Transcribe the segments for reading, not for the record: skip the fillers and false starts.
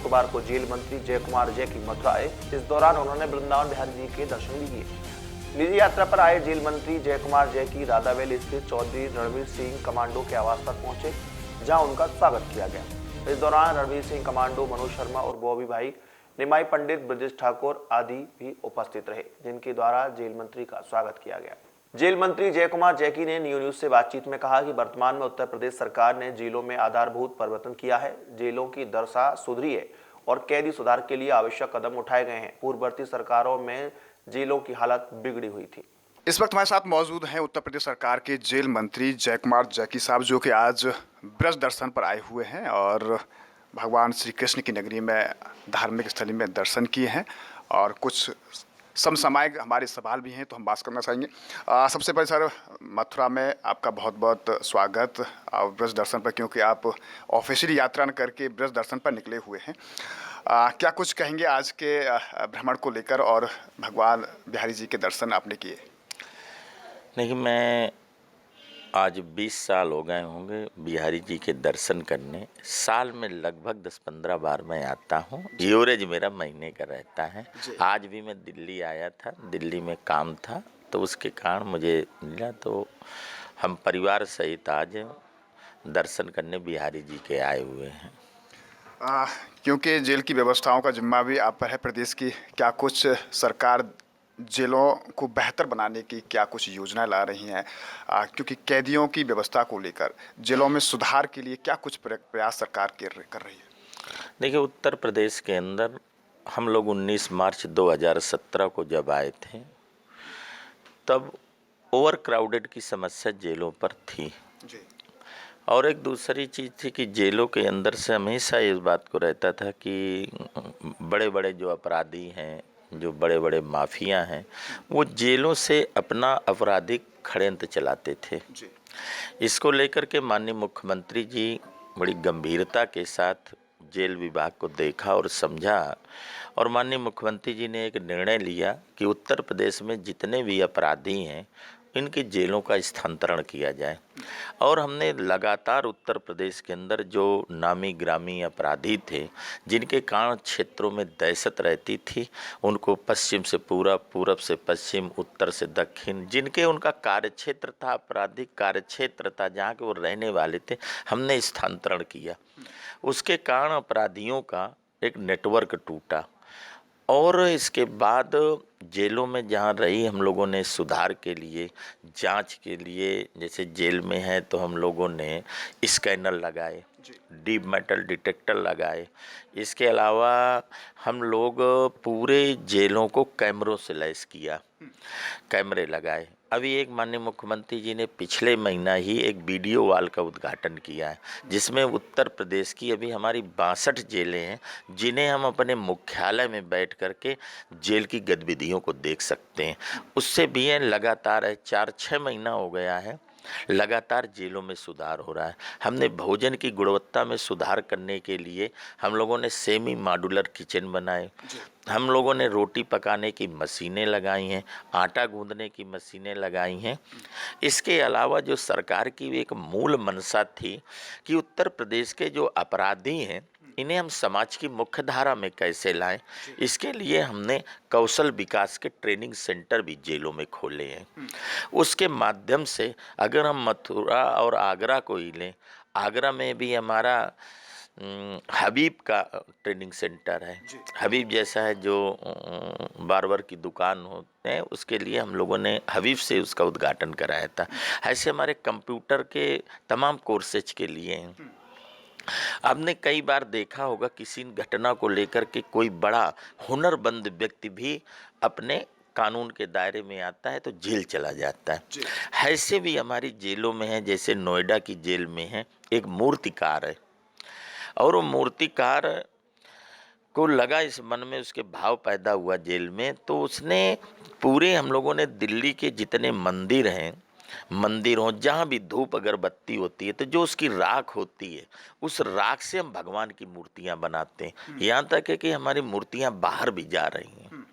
शुक्रवार को जेल मंत्री जय कुमार जैकी मथुरा आए। इस दौरान उन्होंने वृंदावन बिहारी जी के दर्शन भी किए। निजी यात्रा पर आए जेल मंत्री जय कुमार जैकी राधावेल स्थित चौधरी रणवीर सिंह कमांडो के आवास पर पहुंचे, जहां उनका स्वागत किया गया। इस दौरान रणवीर सिंह कमांडो, मनोज शर्मा और बॉबी भाई, निमाई पंडित, ब्रजेश ठाकुर आदि भी उपस्थित रहे, जिनके द्वारा जेल मंत्री का स्वागत किया गया। जेल मंत्री जय कुमार जैकी ने न्यू न्यूज से बातचीत में कहा कि वर्तमान में उत्तर प्रदेश सरकार ने जेलों में आधारभूत परिवर्तन किया है। जेलों की दशा सुधरी है और कैदी सुधार के लिए आवश्यक कदम उठाए गए हैं। पूर्ववर्ती सरकारों में जेलों की हालत बिगड़ी हुई थी। इस वक्त हमारे साथ मौजूद हैं उत्तर प्रदेश सरकार के जेल मंत्री जय कुमार जैकी साहब, जो कि आज ब्रज दर्शन पर आए हुए हैं और भगवान श्री कृष्ण की नगरी में धार्मिक स्थली में दर्शन किए हैं और कुछ समसामयिक हमारे सवाल भी हैं, तो हम बात करना चाहेंगे। सबसे पहले सर, मथुरा में आपका बहुत बहुत स्वागत ब्रज दर्शन पर, क्योंकि आप ऑफिशियली यात्रा न करके ब्रज दर्शन पर निकले हुए हैं। क्या कुछ कहेंगे आज के भ्रमण को लेकर और भगवान बिहारी जी के दर्शन आपने किए? नहीं, मैं आज 20 साल हो गए होंगे बिहारी जी के दर्शन करने। साल में लगभग 10-15 बार मैं आता हूँ। एवरेज मेरा महीने का रहता है। आज भी मैं दिल्ली आया था, दिल्ली में काम था, तो उसके कारण मुझे मिला, तो हम परिवार सहित आज दर्शन करने बिहारी जी के आए हुए हैं। क्योंकि जेल की व्यवस्थाओं का जिम्मा भी आप पर है प्रदेश की, क्या कुछ सरकार जेलों को बेहतर बनाने की क्या कुछ योजनाएं ला रही हैं? क्योंकि कैदियों की व्यवस्था को लेकर जेलों में सुधार के लिए क्या कुछ प्रयास सरकार कर रही है? देखिए, उत्तर प्रदेश के अंदर हम लोग 19 मार्च 2017 को जब आए थे, तब ओवर क्राउडेड की समस्या जेलों पर थी जी। और एक दूसरी चीज़ थी कि जेलों के अंदर से हमेशा इस बात को रहता था कि बड़े बड़े जो अपराधी हैं, जो बड़े बड़े माफिया हैं, वो जेलों से अपना आपराधिक षड्यंत्र चलाते थे। इसको लेकर के माननीय मुख्यमंत्री जी बड़ी गंभीरता के साथ जेल विभाग को देखा और समझा, और माननीय मुख्यमंत्री जी ने एक निर्णय लिया कि उत्तर प्रदेश में जितने भी अपराधी हैं इनकी जेलों का स्थानांतरण किया जाए। और हमने लगातार उत्तर प्रदेश के अंदर जो नामी ग्रामी अपराधी थे, जिनके कारण क्षेत्रों में दहशत रहती थी, उनको पश्चिम से पूरब, पूरब से पश्चिम, उत्तर से दक्षिण, जिनके उनका कार्यक्षेत्र था, आपराधिक कार्यक्षेत्र था, जहाँ के वो रहने वाले थे, हमने स्थानांतरण किया। उसके कारण अपराधियों का एक नेटवर्क टूटा और इसके बाद जेलों में जहाँ रही, हम लोगों ने सुधार के लिए, जांच के लिए, जैसे जेल में है तो हम लोगों ने स्कैनर लगाए, डीप मेटल डिटेक्टर लगाए। इसके अलावा हम लोग पूरे जेलों को कैमरों से लैस किया, कैमरे लगाए। अभी एक माननीय मुख्यमंत्री जी ने पिछले महीना ही एक वीडियो वॉल का उद्घाटन किया है, जिसमें उत्तर प्रदेश की अभी हमारी 62 जेलें हैं, जिन्हें हम अपने मुख्यालय में बैठ करके जेल की गतिविधियों को देख सकते हैं। उससे भी है लगातार है 4-6 महीना हो गया है, लगातार जेलों में सुधार हो रहा है। हमने भोजन की गुणवत्ता में सुधार करने के लिए हम लोगों ने सेमी मॉड्यूलर किचन बनाए, हम लोगों ने रोटी पकाने की मशीनें लगाई हैं, आटा गूंदने की मशीनें लगाई हैं। इसके अलावा जो सरकार की एक मूल मंशा थी कि उत्तर प्रदेश के जो अपराधी हैं इन्हें हम समाज की मुख्य धारा में कैसे लाएं, इसके लिए हमने कौशल विकास के ट्रेनिंग सेंटर भी जेलों में खोले हैं। उसके माध्यम से अगर हम मथुरा और आगरा को ही लें, आगरा में भी हमारा हबीब का ट्रेनिंग सेंटर है। हबीब जैसा है जो बार्बर की दुकान होते हैं, उसके लिए हम लोगों ने हबीब से उसका उद्घाटन कराया था। ऐसे हमारे कंप्यूटर के तमाम कोर्सेज के लिए हैं। आपने कई बार देखा होगा किसी घटना को लेकर के कोई बड़ा हुनरमंद व्यक्ति भी अपने कानून के दायरे में आता है तो जेल चला जाता है। ऐसे भी हमारी जेलों में है, जैसे नोएडा की जेल में है एक मूर्तिकार है, और वो मूर्तिकार को लगा, इस मन में उसके भाव पैदा हुआ जेल में, तो उसने पूरे, हम लोगों ने दिल्ली के जितने मंदिर हैं, मंदिर हो जहाँ भी धूप अगरबत्ती होती है, तो जो उसकी राख होती है, उस राख से हम भगवान की मूर्तियाँ बनाते हैं। यहाँ तक है कि हमारी मूर्तियाँ बाहर भी जा रही हैं।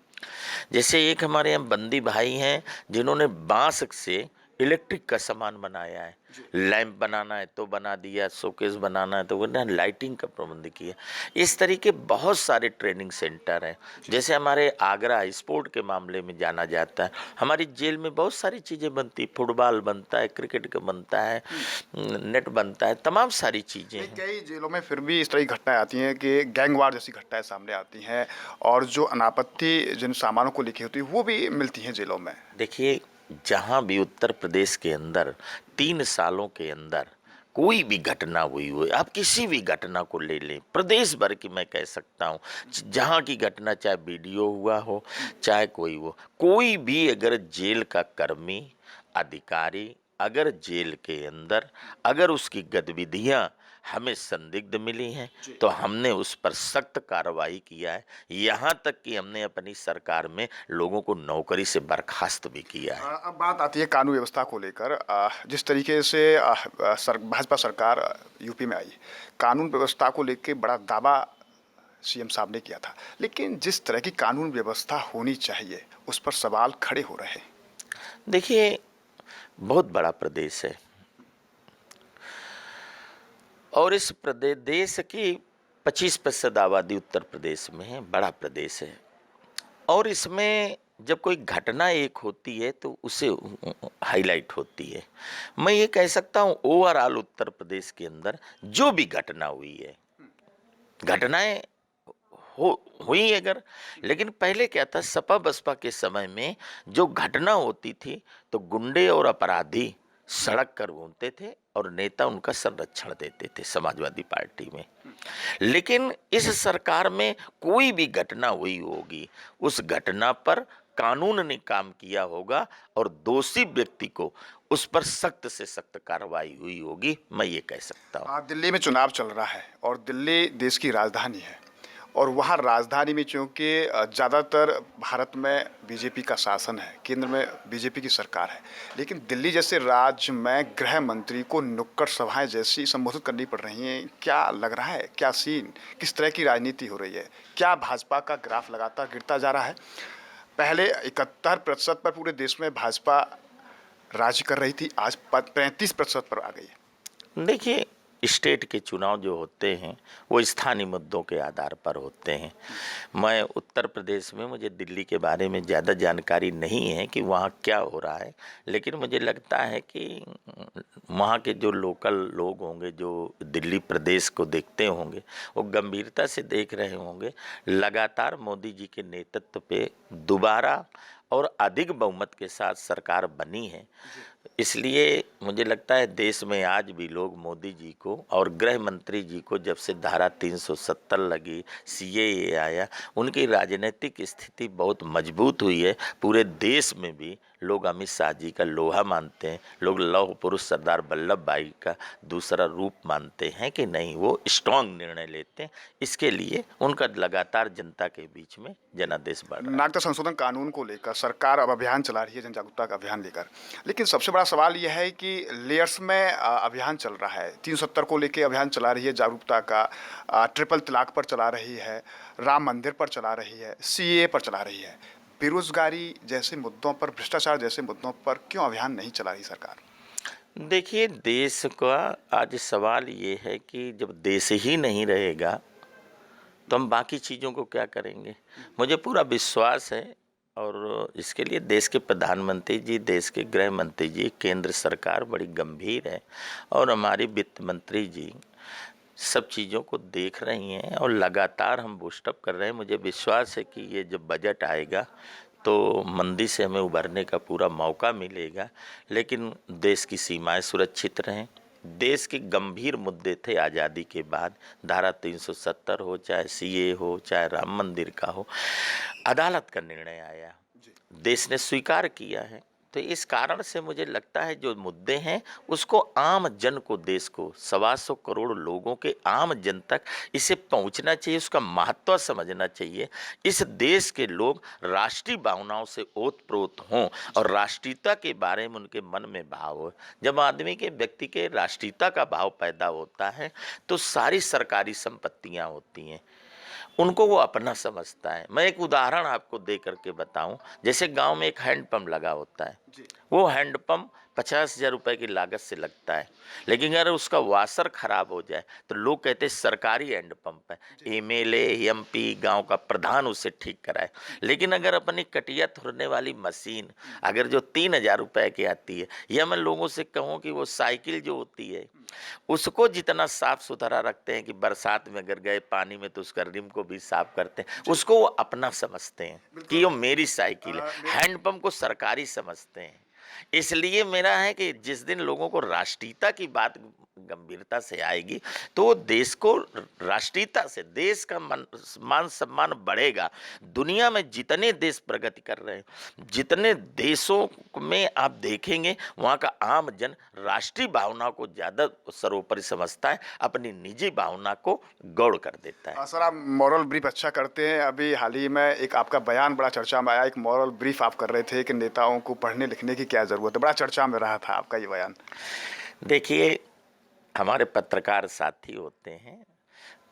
जैसे एक हमारे यहाँ बंदी भाई हैं जिन्होंने बांस से इलेक्ट्रिक का सामान बनाया है, लैंप बनाना है तो बना दिया, शोकेस बनाना है तो बना, लाइटिंग का प्रबंध किया। इस तरीके बहुत सारे ट्रेनिंग सेंटर हैं। जैसे हमारे आगरा स्पोर्ट के मामले में जाना जाता है, हमारी जेल में बहुत सारी चीज़ें बनती, फुटबॉल बनता है, क्रिकेट का बनता है, नेट बनता है, तमाम सारी चीज़ें हैं। कई जेलों में फिर भी इस तरह की घटनाएं आती हैं कि गैंगवार जैसी घटनाएं सामने आती हैं, और जो अनापत्ति जिन सामानों को लिखी होती है वो भी मिलती हैं जेलों में। देखिए, जहाँ भी उत्तर प्रदेश के अंदर 3 सालों के अंदर कोई भी घटना हुई हो, आप किसी भी घटना को ले लें, प्रदेश भर की मैं कह सकता हूँ, जहाँ की घटना चाहे वीडियो हुआ हो, चाहे कोई भी अगर जेल का कर्मी, अधिकारी अगर जेल के अंदर अगर उसकी गतिविधियाँ हमें संदिग्ध मिली हैं तो हमने उस पर सख्त कार्रवाई किया है। यहाँ तक कि हमने अपनी सरकार में लोगों को नौकरी से बर्खास्त भी किया है। अब बात आती है कानून व्यवस्था को लेकर। जिस तरीके से भाजपा सरकार यूपी में आई, कानून व्यवस्था को लेकर बड़ा दावा सीएम साहब ने किया था, लेकिन जिस तरह की कानून व्यवस्था होनी चाहिए उस पर सवाल खड़े हो रहे हैं। देखिए, बहुत बड़ा प्रदेश है और इस प्रदेश की 25% आबादी उत्तर प्रदेश में है, बड़ा प्रदेश है। और इसमें जब कोई घटना एक होती है तो उसे हाईलाइट होती है। मैं ये कह सकता हूँ ओवरऑल उत्तर प्रदेश के अंदर जो भी घटना हुई है, घटनाएं हुई अगर, लेकिन पहले क्या था, सपा बसपा के समय में जो घटना होती थी तो गुंडे और अपराधी सड़क कर घूमते थे और नेता उनका संरक्षण देते थे समाजवादी पार्टी में। लेकिन इस सरकार में कोई भी घटना हुई होगी, उस घटना पर कानून ने काम किया होगा और दोषी व्यक्ति को उस पर सख्त से सख्त कार्रवाई हुई होगी, मैं ये कह सकता हूँ। दिल्ली में चुनाव चल रहा है और दिल्ली देश की राजधानी है, और वहाँ राजधानी में चूँकि ज़्यादातर भारत में बीजेपी का शासन है, केंद्र में बीजेपी की सरकार है, लेकिन दिल्ली जैसे राज्य में गृह मंत्री को नुक्कड़ सभाएं जैसी संबोधित करनी पड़ रही हैं। क्या लग रहा है, क्या सीन, किस तरह की राजनीति हो रही है? क्या भाजपा का ग्राफ लगातार गिरता जा रहा है? पहले 71% पर पूरे देश में भाजपा राज्य कर रही थी, आज 35% पर आ गई है। देखिए, स्टेट के चुनाव जो होते हैं वो स्थानीय मुद्दों के आधार पर होते हैं। मैं उत्तर प्रदेश में, मुझे दिल्ली के बारे में ज़्यादा जानकारी नहीं है कि वहाँ क्या हो रहा है, लेकिन मुझे लगता है कि वहाँ के जो लोकल लोग होंगे, जो दिल्ली प्रदेश को देखते होंगे, वो गंभीरता से देख रहे होंगे। लगातार मोदी जी के नेतृत्व पे दोबारा और अधिक बहुमत के साथ सरकार बनी है, इसलिए मुझे लगता है देश में आज भी लोग मोदी जी को और गृह मंत्री जी को, जब से धारा 370 लगी, सीएए आया, उनकी राजनीतिक स्थिति बहुत मजबूत हुई है। पूरे देश में भी लोग अमित शाह जी का लोहा मानते हैं, लोग लौह पुरुष सरदार वल्लभ भाई का दूसरा रूप मानते हैं कि नहीं, वो स्ट्रांग निर्णय लेते हैं। इसके लिए उनका लगातार जनता के बीच में जनादेश बढ़ रहा है। नागरिकता संशोधन कानून को लेकर सरकार अब अभियान चला रही है, जन जागरूकता का अभियान लेकर, लेकिन सबसे बड़ा सवाल यह है कि लेयर्स में अभियान चल रहा है। 370 को लेकर अभियान चला रही है जागरूकता का, ट्रिपल तलाक पर चला रही है, राम मंदिर पर चला रही है, सीएए पर चला रही है। बेरोजगारी जैसे मुद्दों पर, भ्रष्टाचार जैसे मुद्दों पर क्यों अभियान नहीं चला रही सरकार? देखिए, देश का आज सवाल ये है कि जब देश ही नहीं रहेगा तो हम बाकी चीज़ों को क्या करेंगे। मुझे पूरा विश्वास है और इसके लिए देश के प्रधानमंत्री जी, देश के गृह मंत्री जी, केंद्र सरकार बड़ी गंभीर है और हमारी वित्त मंत्री जी सब चीज़ों को देख रही हैं और लगातार हम बूस्टअप कर रहे हैं। मुझे विश्वास है कि ये जब बजट आएगा तो मंदी से हमें उभरने का पूरा मौका मिलेगा, लेकिन देश की सीमाएं सुरक्षित रहें। देश के गंभीर मुद्दे थे आज़ादी के बाद, धारा 370 हो, चाहे सीए हो, चाहे राम मंदिर का हो, अदालत का निर्णय आया, देश ने स्वीकार किया है। तो इस कारण से मुझे लगता है जो मुद्दे हैं उसको आम जन को, देश को 125 करोड़ लोगों के आम जन तक इसे पहुंचना चाहिए, उसका महत्व समझना चाहिए। इस देश के लोग राष्ट्रीय भावनाओं से ओतप्रोत हों और राष्ट्रीयता के बारे में उनके मन में भाव हो। जब आदमी के, व्यक्ति के राष्ट्रीयता का भाव पैदा होता है तो सारी सरकारी संपत्तियां होती हैं उनको वो अपना समझता है। मैं एक उदाहरण आपको दे करके बताऊं, जैसे गांव में एक हैंडपंप लगा होता है, वो हैंडपंप 50,000 रुपए की लागत से लगता है, लेकिन अगर उसका वाशर खराब हो जाए तो लोग कहते हैं सरकारी हैंडपंप है, एमएलए एमपी गांव का प्रधान उसे ठीक कराए। लेकिन अगर अपनी कटिया थोड़ने वाली मशीन अगर जो 3,000 रुपए की आती है, या मैं लोगों से कहूँ कि वो साइकिल जो होती है उसको जितना साफ सुथरा रखते हैं कि बरसात में अगर गए पानी में तो उसका रिम को भी साफ करते हैं, उसको वो अपना समझते हैं कि ये मेरी साइकिल है। हैंडपंप को सरकारी समझते हैं। इसलिए मेरा है कि जिस दिन लोगों को राष्ट्रीयता की बात गंभीरता से आएगी तो देश को राष्ट्रीयता से देश का मान सम्मान बढ़ेगा। दुनिया में जितने देश प्रगति कर रहे हैं, जितने देशों में आप देखेंगे वहाँ का आम जन राष्ट्रीय भावना को ज़्यादा सर्वोपरि समझता है, अपनी निजी भावना को गौड़ कर देता है। सर, आप मॉरल ब्रीफ अच्छा करते हैं। अभी हाल ही में एक आपका बयान बड़ा चर्चा में आया, एक मॉरल ब्रीफ आप कर रहे थे कि नेताओं को पढ़ने लिखने की क्या ज़रूरत है, बड़ा चर्चा में रहा था आपका ये बयान। देखिए, हमारे पत्रकार साथी होते हैं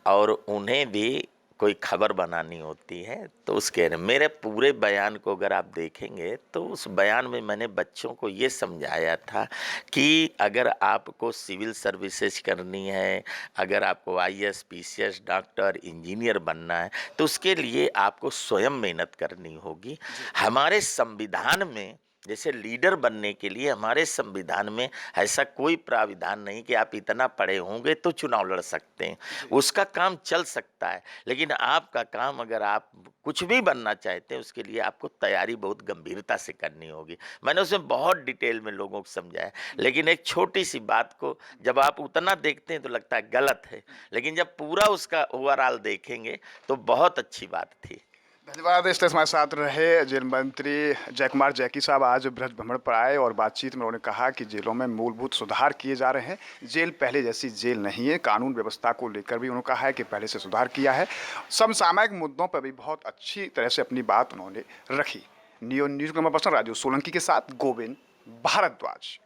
और उन्हें भी कोई खबर बनानी होती है, तो उसके मेरे पूरे बयान को अगर आप देखेंगे तो उस बयान में मैंने बच्चों को ये समझाया था कि अगर आपको सिविल सर्विसेज करनी है, अगर आपको आईएएस पीसीएस डॉक्टर इंजीनियर बनना है तो उसके लिए आपको स्वयं मेहनत करनी होगी। हमारे संविधान में जैसे लीडर बनने के लिए हमारे संविधान में ऐसा कोई प्राविधान नहीं कि आप इतना पढ़े होंगे तो चुनाव लड़ सकते हैं। उसका काम चल सकता है, लेकिन आपका काम अगर आप कुछ भी बनना चाहते हैं उसके लिए आपको तैयारी बहुत गंभीरता से करनी होगी। मैंने उसमें बहुत डिटेल में लोगों को समझाया, लेकिन एक छोटी सी बात को जब आप उतना देखते हैं तो लगता है गलत है, लेकिन जब पूरा उसका ओवरऑल देखेंगे तो बहुत अच्छी बात थी। धन्यवाद। इसलिए हमारे साथ रहे जेल मंत्री जयकुमार जैकी साहब आज ब्रज भ्रमण पर आए और बातचीत में उन्होंने कहा कि जेलों में मूलभूत सुधार किए जा रहे हैं। जेल पहले जैसी जेल नहीं है। कानून व्यवस्था को लेकर भी उन्होंने कहा है कि पहले से सुधार किया है। समसामयिक मुद्दों पर भी बहुत अच्छी तरह से अपनी बात उन्होंने रखी। न्यूज़ पर्सन राजू सोलंकी के साथ गोविंद भारद्वाज।